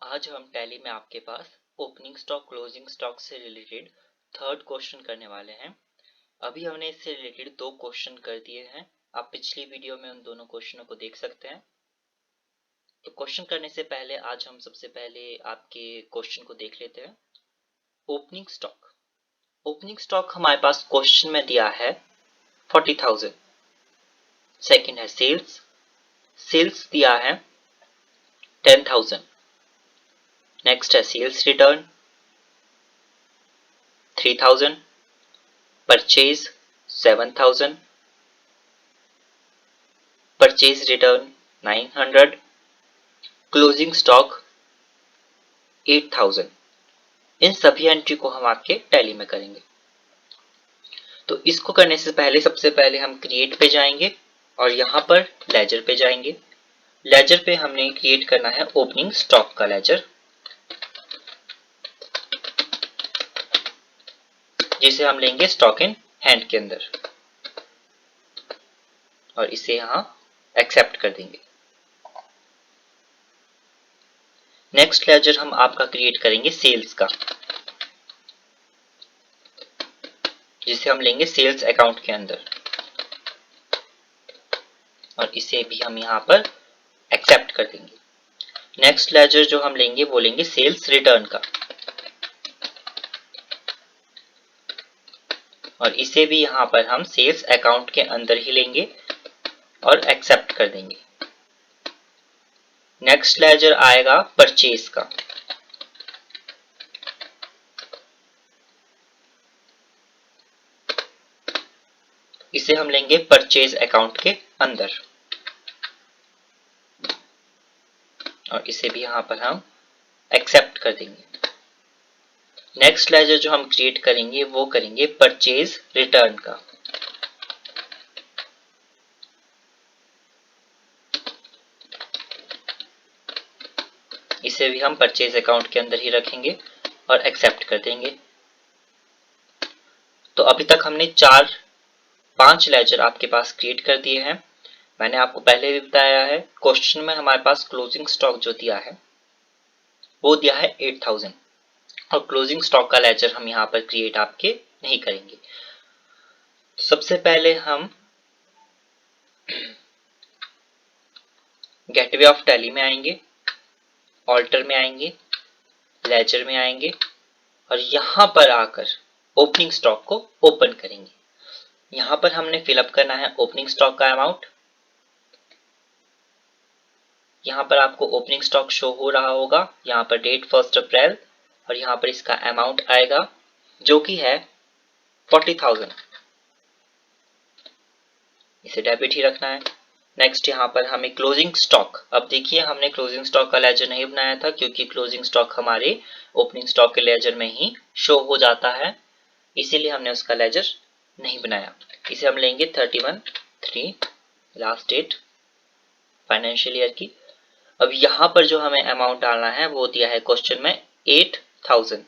आज हम टैली में आपके पास ओपनिंग स्टॉक क्लोजिंग स्टॉक से रिलेटेड थर्ड क्वेश्चन करने वाले हैं। अभी हमने इससे रिलेटेड 2 क्वेश्चन कर दिए हैं। आप पिछली वीडियो में उन दोनों क्वेश्चनों को देख सकते हैं। तो क्वेश्चन करने से पहले आज हम सबसे पहले आपके क्वेश्चन को देख लेते हैं। ओपनिंग स्टॉक हमारे पास क्वेश्चन में दिया है 40,000। सेकंड है सेल्स दिया है 10,000। नेक्स्ट है sales return 3,000, purchase 7,000, purchase return 900, closing stock 8,000। इन सभी एंट्री को हम आपके टैली में करेंगे। तो इसको करने से पहले सबसे पहले हम क्रिएट पे जाएंगे और यहाँ पर लेजर पे जाएंगे। लेजर पे हमने क्रिएट करना है ओपनिंग स्टॉक का लेजर, जिसे हम लेंगे स्टॉक इन हैंड के अंदर और इसे यहाँ एक्सेप्ट कर देंगे। नेक्स्ट लेजर हम आपका क्रिएट करेंगे सेल्स का, जिसे हम लेंगे सेल्स अकाउंट के अंदर और इसे भी हम यहाँ पर एक्सेप्ट कर देंगे। नेक्स्ट लेजर जो हम लेंगे वो लेंगे सेल्स रिटर्न का और इसे भी यहाँ पर हम सेल्स अकाउंट के अंदर ही लेंगे और एक्सेप्ट कर देंगे। नेक्स्ट लेजर आएगा परचेज का, इसे हम लेंगे परचेज अकाउंट के अंदर और इसे भी यहाँ पर हम एक्सेप्ट कर देंगे। नेक्स्ट लेजर जो हम क्रिएट करेंगे वो करेंगे परचेज रिटर्न का, इसे भी हम परचेज अकाउंट के अंदर ही रखेंगे और एक्सेप्ट कर देंगे। तो अभी तक हमने 5 लेजर आपके पास क्रिएट कर दिए हैं। मैंने आपको पहले भी बताया है, क्वेश्चन में हमारे पास क्लोजिंग स्टॉक जो दिया है वो दिया है 8,000 और क्लोजिंग स्टॉक का लेजर हम यहाँ पर क्रिएट आपके नहीं करेंगे। तो सबसे पहले हम गेटवे ऑफ टैली में आएंगे, ऑल्टर में आएंगे, लेजर में आएंगे और यहाँ पर आकर ओपनिंग स्टॉक को ओपन करेंगे। यहाँ पर हमने फिलअप करना है ओपनिंग स्टॉक का अमाउंट। यहाँ पर आपको ओपनिंग स्टॉक शो हो रहा होगा, यहाँ पर डेट 1 अप्रैल और यहाँ पर इसका अमाउंट आएगा जो कि है 40,000। इसे डेबिट ही रखना है। नेक्स्ट यहाँ पर हमें क्लोजिंग स्टॉक, अब देखिए हमने क्लोजिंग स्टॉक का लेजर नहीं बनाया था क्योंकि क्लोजिंग स्टॉक हमारे ओपनिंग स्टॉक के लेजर में ही शो हो जाता है, इसीलिए हमने उसका लेजर नहीं बनाया। इसे हम लेंगे 31/3 लास्ट डेट फाइनेंशियल ईयर की। अब यहाँ पर जो हमें अमाउंट डालना है वो दिया है क्वेश्चन में 8,000।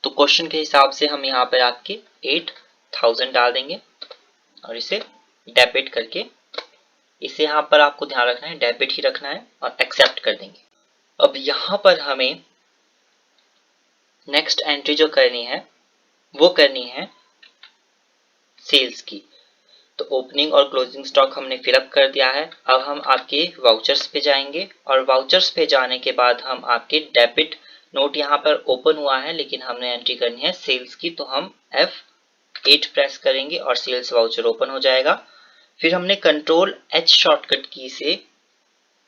तो क्वेश्चन के हिसाब से हम यहाँ पर आपके 8,000 डाल देंगे और इसे डेबिट करके, इसे यहाँ पर आपको ध्यान रखना है डेबिट ही रखना है और एक्सेप्ट कर देंगे। अब यहाँ पर हमें नेक्स्ट एंट्री जो करनी है वो करनी है सेल्स की। तो ओपनिंग और क्लोजिंग स्टॉक हमने फिलअप कर दिया है। अब हम आपके वाउचर्स पे जाएंगे और वाउचर्स पे जाने के बाद हम आपके डेबिट नोट यहाँ पर ओपन हुआ है लेकिन हमने एंट्री करनी है सेल्स की, तो हम F8 प्रेस करेंगे और सेल्स वाउचर ओपन हो जाएगा। फिर हमने Ctrl+H शॉर्टकट की से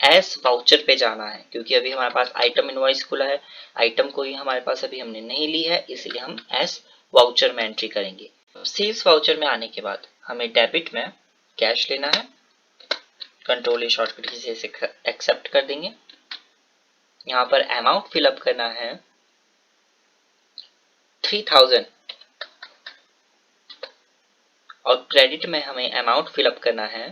एस वाउचर पे जाना है क्योंकि अभी हमारे पास आइटम इनवॉइस खुला है, आइटम को ही हमारे पास अभी हमने नहीं ली है, इसलिए हम एस वाउचर में एंट्री करेंगे। सेल्स वाउचर में आने के बाद हमें डेबिट में कैश लेना है, Ctrl+A शॉर्टकट की से एक्सेप्ट कर देंगे। यहाँ पर अमाउंट फिलअप करना है 3,000 और क्रेडिट में हमें अमाउंट फिलअप करना है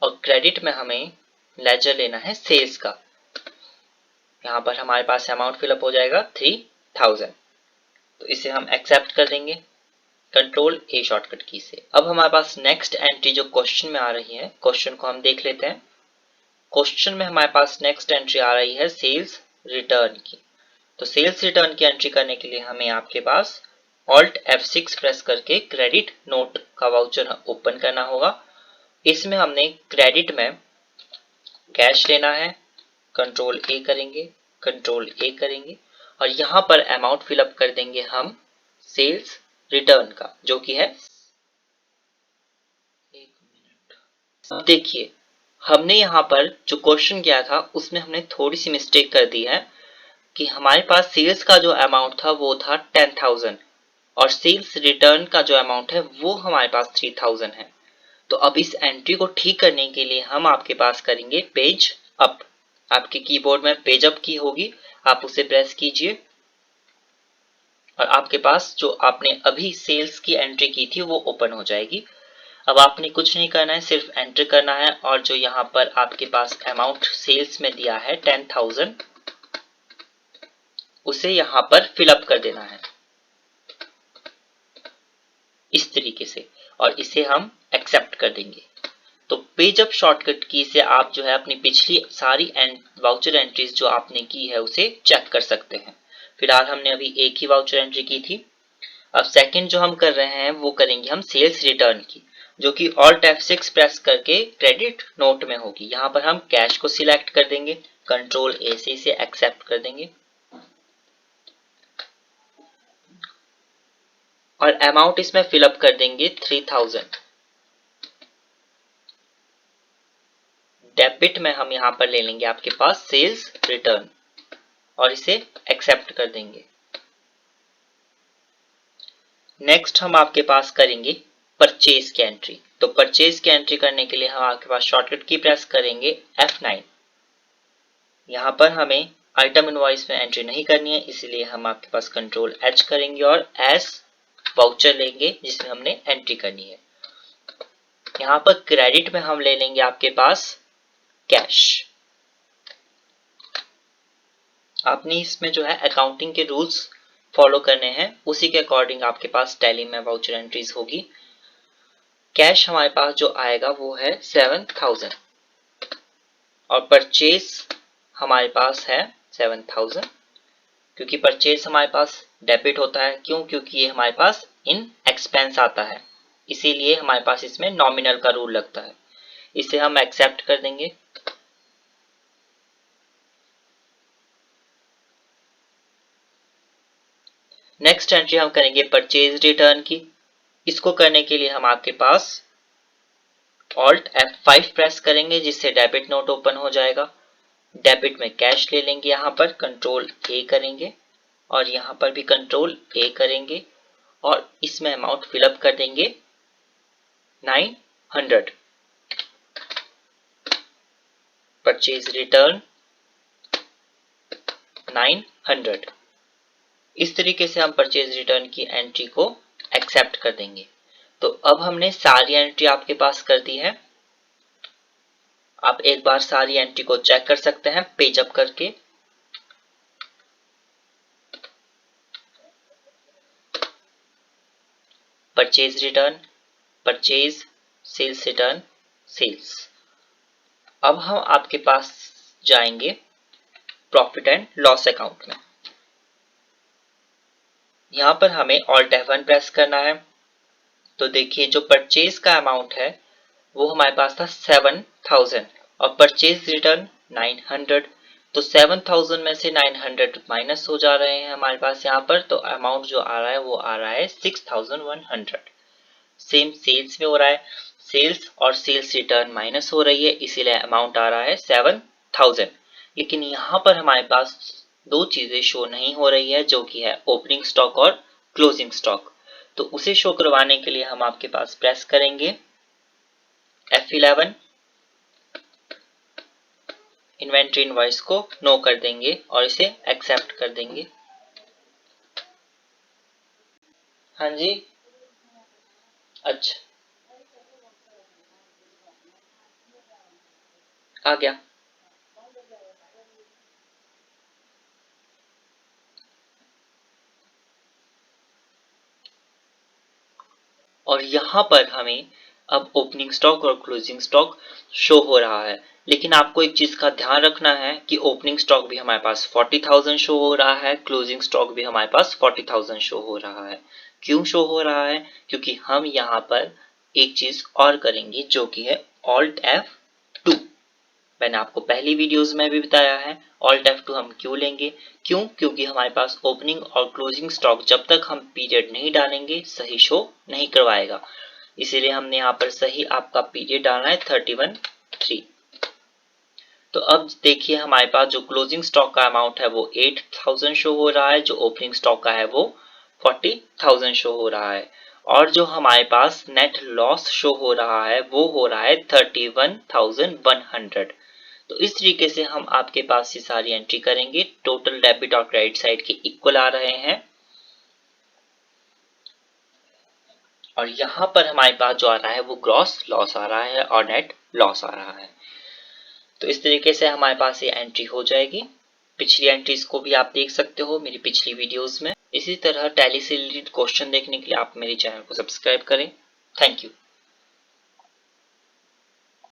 और क्रेडिट में हमें लेजर लेना है सेल्स का। यहाँ पर हमारे पास अमाउंट फिलअप हो जाएगा 3,000, तो इसे हम एक्सेप्ट कर देंगे। कंट्रोल ए शॉर्टकट की से। अब हमारे पास नेक्स्ट एंट्री जो क्वेश्चन में आ रही है, क्वेश्चन को हम देख लेते हैं। क्वेश्चन में हमारे पास नेक्स्ट एंट्री आ रही है सेल्स रिटर्न की। तो सेल्स रिटर्न की एंट्री करने के लिए हमें आपके पास Alt F6 प्रेस करके क्रेडिट नोट का वाउचर ओपन करना होगा। इसमें हमने क्रेडिट में कैश लेना है, कंट्रोल ए करेंगे, कंट्रोल ए करेंगे और यहां पर अमाउंट फिलअप कर देंगे हम सेल्स रिटर्न का, जो कि है 1 मिनट। अब देखिए, हमने यहां पर जो क्वेश्चन किया था उसमें हमने थोड़ी सी मिस्टेक कर दी है कि हमारे पास सेल्स का जो अमाउंट था वो था 10,000 और सेल्स रिटर्न का जो अमाउंट है वो हमारे पास 3,000 है। तो अब इस एंट्री को ठीक करने के लिए हम आपके पास करेंगे पेज अप। आपके कीबोर्ड में पेज अप की होगी, आप उसे प्रेस कीजिए और आपके पास जो आपने अभी सेल्स की एंट्री की थी वो ओपन हो जाएगी। अब आपने कुछ नहीं करना है, सिर्फ एंटर करना है और जो यहाँ पर आपके पास अमाउंट सेल्स में दिया है 10,000, उसे यहाँ पर फिलअप कर देना है इस तरीके से और इसे हम एक्सेप्ट कर देंगे। तो पेज अप शॉर्टकट की से आप जो है अपनी पिछली सारी वाउचर एंट्रीज जो आपने की है उसे चेक कर सकते हैं। फिलहाल हमने अभी एक ही वाउचर एंट्री की थी। अब सेकंड जो हम कर रहे हैं वो करेंगे हम सेल्स रिटर्न की, जो कि Alt F6 प्रेस करके क्रेडिट नोट में होगी। यहाँ पर हम कैश को सिलेक्ट कर देंगे, कंट्रोल ए से इसे एक्सेप्ट कर देंगे और अमाउंट इसमें फिलअप कर देंगे 3,000। डेबिट में हम यहाँ पर ले लेंगे आपके पास सेल्स रिटर्न और इसे एक्सेप्ट कर देंगे। नेक्स्ट हम आपके पास करेंगे परचेज की एंट्री। तो परचेज की एंट्री करने के लिए हम आपके पास शॉर्टकट की प्रेस करेंगे F9। यहाँ पर हमें आइटम इनवॉइस में एंट्री नहीं करनी है, इसलिए हम आपके पास कंट्रोल H करेंगे और एस वाउचर लेंगे जिसमें हमने एंट्री करनी है। यहाँ पर क्रेडिट में हम ले लेंगे आपके पास कैश। आपने इसमें जो है अकाउंटिंग के रूल्स फॉलो करने हैं, उसी के अकॉर्डिंग आपके पास टैली में वाउचर एंट्रीज होगी। कैश हमारे पास जो आएगा वो है 7,000 और परचेज हमारे पास है 7,000, क्योंकि परचेज हमारे पास डेबिट होता है। क्यों? क्योंकि ये हमारे पास इन एक्सपेंस आता है, इसीलिए हमारे पास इसमें नॉमिनल का रूल लगता है। इसे हम एक्सेप्ट कर देंगे। नेक्स्ट एंट्री हम करेंगे परचेज रिटर्न की। इसको करने के लिए हम आपके पास Alt F5 प्रेस करेंगे जिससे डेबिट नोट ओपन हो जाएगा। डेबिट में कैश ले लेंगे, यहाँ पर कंट्रोल ए करेंगे और यहाँ पर भी कंट्रोल ए करेंगे और इसमें अमाउंट फिलअप कर देंगे 900। Purchase return 900। इस तरीके से हम परचेज रिटर्न की एंट्री को एक्सेप्ट कर देंगे। तो अब हमने सारी एंट्री आपके पास कर दी है। आप एक बार सारी एंट्री को चेक कर सकते हैं पेज अप करके। Purchase return, purchase, sales return, sales. अब हम आपके पास जाएंगे प्रॉफिट एंड लॉस अकाउंट में। यहां पर हमें Alt F1 प्रेस करना है। तो देखिए, जो परचेज का अमाउंट है वो हमारे पास था 7,000 और परचेज रिटर्न 900। तो 7,000 में से 900 माइनस हो जा रहे हैं हमारे पास यहाँ पर, तो अमाउंट जो आ रहा है वो आ रहा है 6,100। सेम सेल्स में हो रहा है, सेल्स और सेल्स रिटर्न माइनस हो रही है, इसीलिए अमाउंट आ रहा है 7,000। लेकिन यहाँ पर हमारे पास दो चीजें शो नहीं हो रही है, जो कि है ओपनिंग स्टॉक और क्लोजिंग स्टॉक। तो उसे शो करवाने के लिए हम आपके पास प्रेस करेंगे F11। इन्वेंट्री इनवॉइस को नो कर देंगे और इसे एक्सेप्ट कर देंगे। हाँ जी, अच्छा आ गया। और यहाँ पर हमें अब ओपनिंग स्टॉक और क्लोजिंग स्टॉक शो हो रहा है। लेकिन आपको एक चीज का ध्यान रखना है कि ओपनिंग स्टॉक भी हमारे पास 40,000 शो हो रहा है, क्लोजिंग स्टॉक भी हमारे पास 40,000 शो हो रहा है। क्यों शो हो रहा है? क्योंकि हम यहाँ पर एक चीज और करेंगे जो कि है Alt F2। मैंने आपको पहली वीडियोस में भी बताया है Alt F2 हम क्यों लेंगे। क्योंकि हमारे पास ओपनिंग और क्लोजिंग स्टॉक जब तक हम पीरियड नहीं डालेंगे सही शो नहीं करवाएगा। इसीलिए हमने यहाँ पर सही आपका पीरियड डालना है 31/3। तो अब देखिए हमारे पास जो क्लोजिंग स्टॉक का अमाउंट है वो 8,000 शो हो रहा है, जो ओपनिंग स्टॉक का है वो 40,000 शो हो रहा है, और जो हमारे पास नेट लॉस शो हो रहा है वो हो रहा है 31,100। तो इस तरीके से हम आपके पास ये सारी एंट्री करेंगे। टोटल डेबिट और क्रेडिट साइड के इक्वल आ रहे हैं, और यहाँ पर हमारे पास जो आ रहा है वो ग्रॉस लॉस आ रहा है और नेट लॉस आ रहा है। तो इस तरीके से हमारे पास ये एंट्री हो जाएगी। पिछली एंट्रीज को भी आप देख सकते हो मेरी पिछली वीडियोस में। इसी तरह टैली से रिलेटेड क्वेश्चन देखने के लिए आप मेरे चैनल को सब्सक्राइब करें। Thank you.